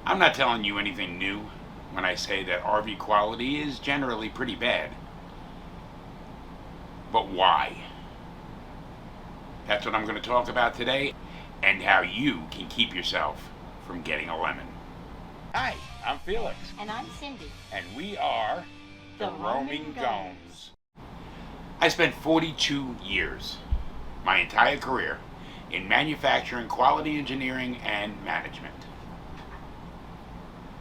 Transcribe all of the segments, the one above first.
I'm not telling you anything new when I say that RV quality is generally pretty bad. But why? That's what I'm going to talk about today, and how you can keep yourself from getting a lemon. Hi, I'm Felix. And I'm Cindy. And we are The Roaming Gomes. I spent 42 years, my entire career, in manufacturing, quality engineering, and management.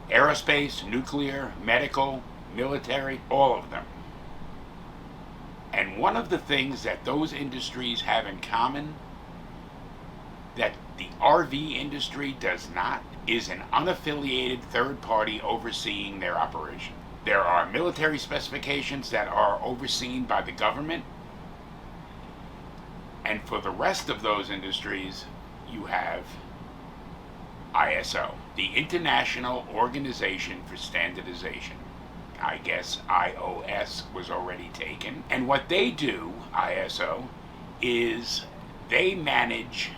Aerospace, nuclear, medical, military, all of them. And one of the things that those industries have in common that the RV industry does not is an unaffiliated third party overseeing their operation. There are military specifications that are overseen by the government, and for the rest of those industries, you have ISO, the International Organization for Standardization. I guess iOS was already taken. And what they do, ISO, is they manage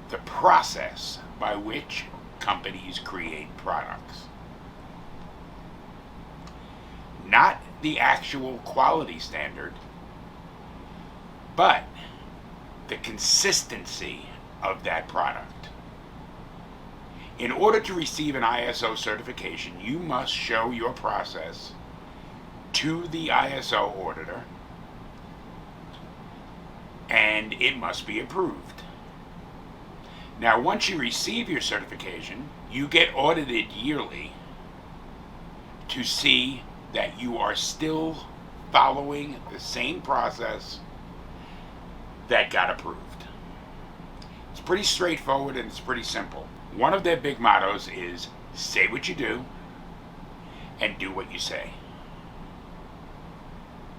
the process by which companies create products. Not the actual quality standard, but the consistency of that product. In order to receive an ISO certification, you must show your process to the ISO auditor, and it must be approved. Now, once you receive your certification, you get audited yearly to see that you are still following the same process that got approved. It's pretty straightforward and it's pretty simple. One of their big mottos is say what you do and do what you say.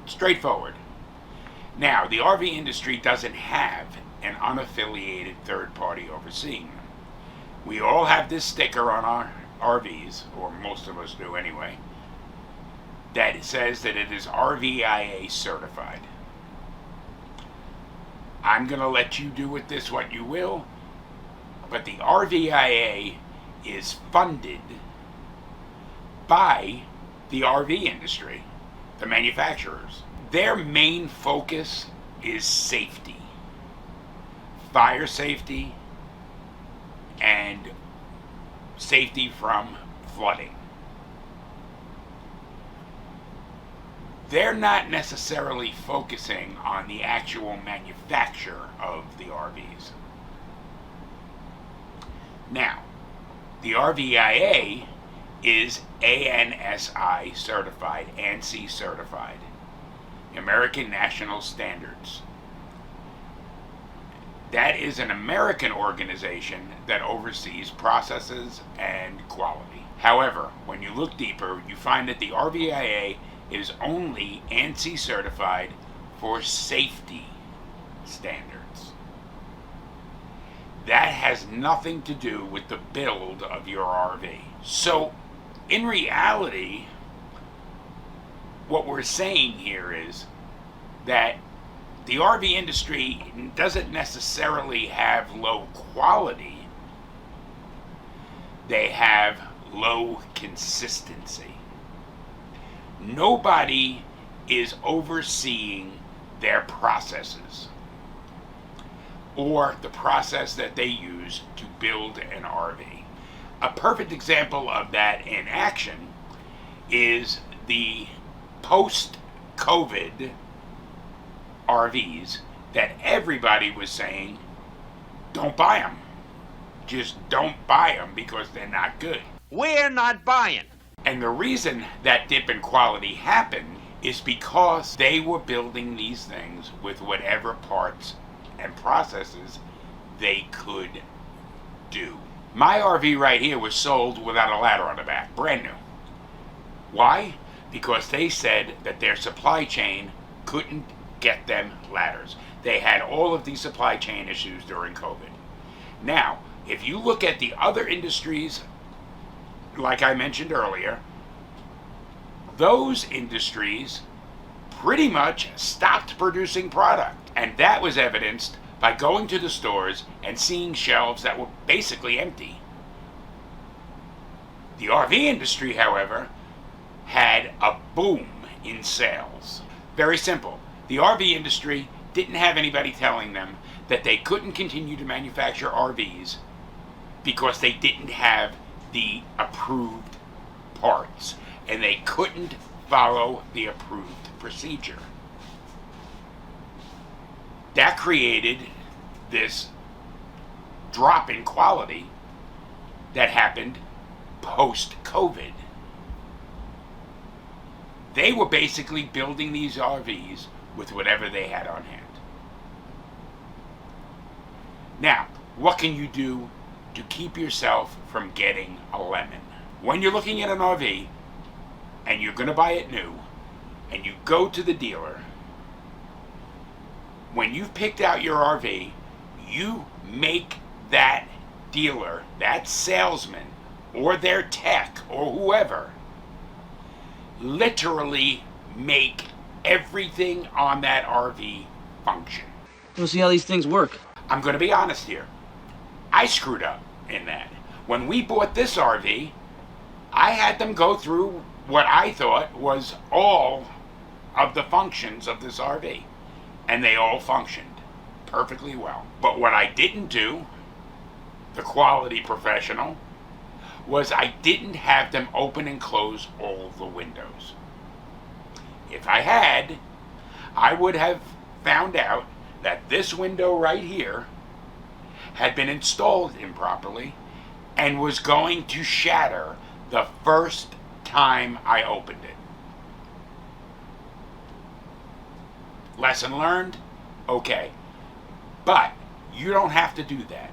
Straightforward. Now, the RV industry doesn't have an unaffiliated third party overseeing them. We all have this sticker on our RVs, or most of us do anyway, that says that it is RVIA certified. I'm going to let you do with this what you will, but the RVIA is funded by the RV industry, the manufacturers. Their main focus is safety, fire safety, and safety from flooding. They're not necessarily focusing on the actual manufacture of the RVs. Now, the RVIA is ANSI certified, ANSI certified, American National Standards. That is an American organization that oversees processes and quality. However, when you look deeper, you find that the RVIA is only ANSI certified for safety standards. That has nothing to do with the build of your RV. So, in reality, what we're saying here is that the RV industry doesn't necessarily have low quality. They have low consistency. Nobody is overseeing their processes or the process that they use to build an RV. A perfect example of that in action is the post-COVID RVs that everybody was saying, don't buy them. Just don't buy them because they're not good. We're not buying. And the reason that dip in quality happened is because they were building these things with whatever parts and processes they could do. My RV right here was sold without a ladder on the back, brand new. Why? Because they said that their supply chain couldn't get them ladders. They had all of these supply chain issues during COVID. Now, if you look at the other industries, like I mentioned earlier, those industries pretty much stopped producing product. And that was evidenced by going to the stores and seeing shelves that were basically empty. The RV industry, however, had a boom in sales. Very simple. The RV industry didn't have anybody telling them that they couldn't continue to manufacture RVs because they didn't have the approved parts and they couldn't follow the approved procedure. That created this drop in quality that happened post-COVID. They were basically building these RVs with whatever they had on hand. Now, what can you do to keep yourself from getting a lemon? When you're looking at an RV and you're going to buy it new and you go to the dealer, when you've picked out your RV, you make that dealer, that salesman, or their tech, or whoever, literally make everything on that RV function. We'll see how these things work. I'm going to be honest here. I screwed up in that. When we bought this RV, I had them go through what I thought was all of the functions of this RV. And they all functioned perfectly well. But what I didn't do, the quality professional, was I didn't have them open and close all the windows. If I had, I would have found out that this window right here had been installed improperly and was going to shatter the first time I opened it. Lesson learned? Okay. But you don't have to do that.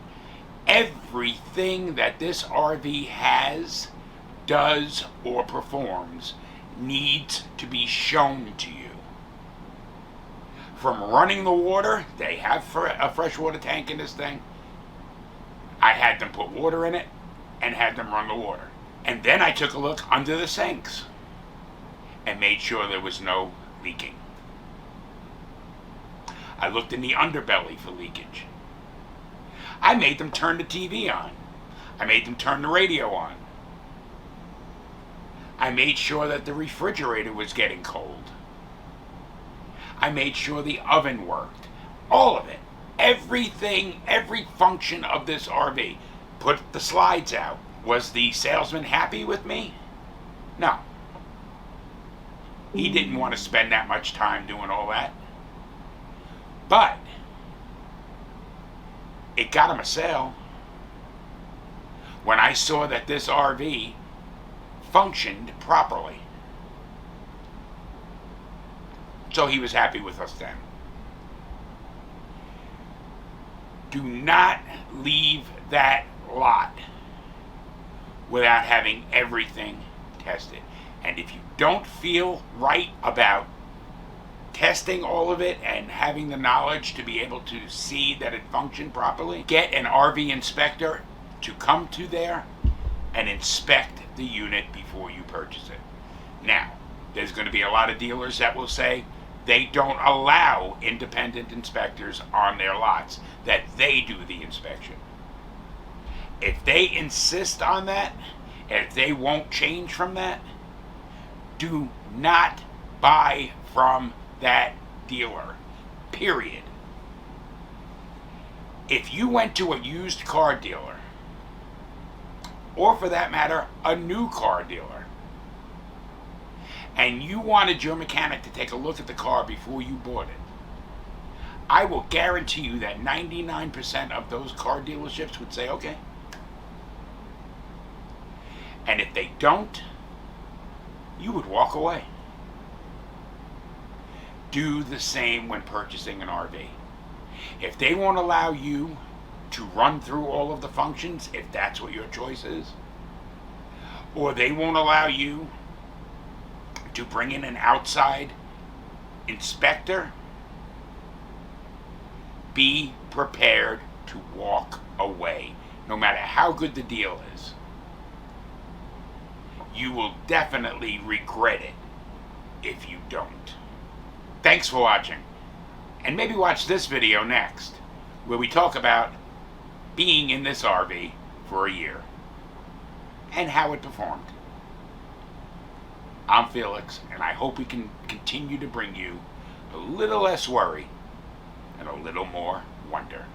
Everything that this RV has, does, or performs needs to be shown to you. From running the water, they have a freshwater tank in this thing. I had them put water in it and had them run the water. And then I took a look under the sinks and made sure there was no leaking. I looked in the underbelly for leakage. I made them turn the TV on. I made them turn the radio on. I made sure that the refrigerator was getting cold. I made sure the oven worked. All of it. Everything, every function of this RV. Put the slides out. Was the salesman happy with me? No. He didn't want to spend that much time doing all that. But it got him a sale. When I saw that this RV functioned properly. So he was happy with us then. Do not leave that lot without having everything tested. And if you don't feel right about testing all of it and having the knowledge to be able to see that it functioned properly, get an RV inspector to come to there and inspect the unit before you purchase it. Now, there's going to be a lot of dealers that will say they don't allow independent inspectors on their lots, that they do the inspection. If they insist on that, if they won't change from that, do not buy from that dealer, period. If you went to a used car dealer, or for that matter, a new car dealer, and you wanted your mechanic to take a look at the car before you bought it, I will guarantee you that 99% of those car dealerships would say, okay. And if they don't, you would walk away. Do the same when purchasing an RV. If they won't allow you to run through all of the functions, if that's what your choice is, or they won't allow you to bring in an outside inspector, be prepared to walk away, no matter how good the deal is. You will definitely regret it if you don't. Thanks for watching. And maybe watch this video next, where we talk about being in this RV for a year. and how it performed. I'm Felix, and I hope we can continue to bring you a little less worry and a little more wonder.